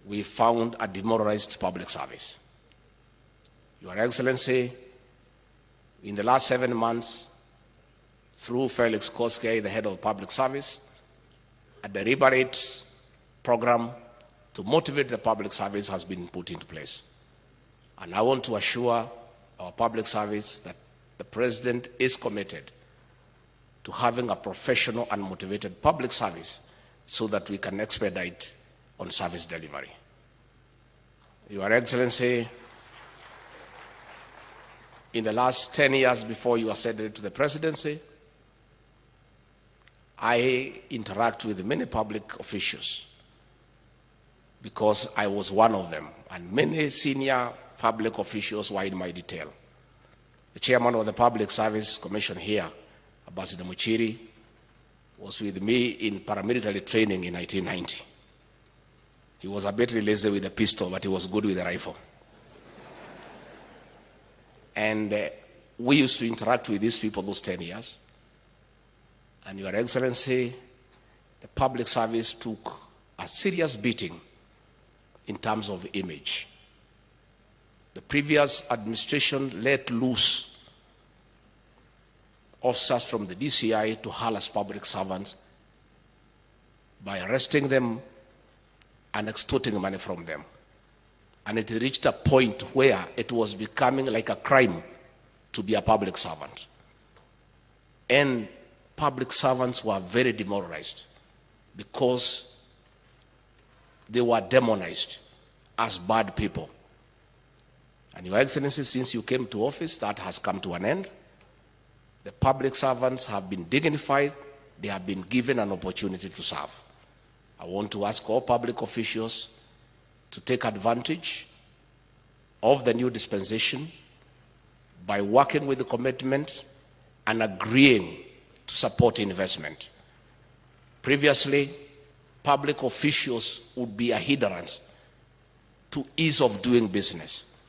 we found a demoralized public service. Your Excellency, in the last 7 months, through Felix Koskei, the head of public service, a deliberate program to motivate the public service has been put into place. And I want to assure our public service that the President is committed to having a professional and motivated public service so that we can expedite on service delivery. Your Excellency, in the last 10 years before you acceded to the presidency, I interact with many public officials because I was one of them, and many senior public officials were in my detail. The chairman of the Public Service Commission here, Ambassador Muchiri, was with me in paramilitary training in 1990. He was a bit lazy with the pistol, but he was good with the rifle. And we used to interact with these people those 10 years. And Your Excellency, the public service took a serious beating in terms of image. The previous administration let loose officers from the DCI to harass public servants by arresting them and extorting money from them. And it reached a point where it was becoming like a crime to be a public servant. And public servants were very demoralized because they were demonized as bad people. And Your Excellency, since you came to office, that has come to an end. The public servants have been dignified. They have been given an opportunity to serve. I want to ask all public officials to take advantage of the new dispensation by working with the commitment and agreeing to support investment. Previously, public officials would be a hindrance to ease of doing business.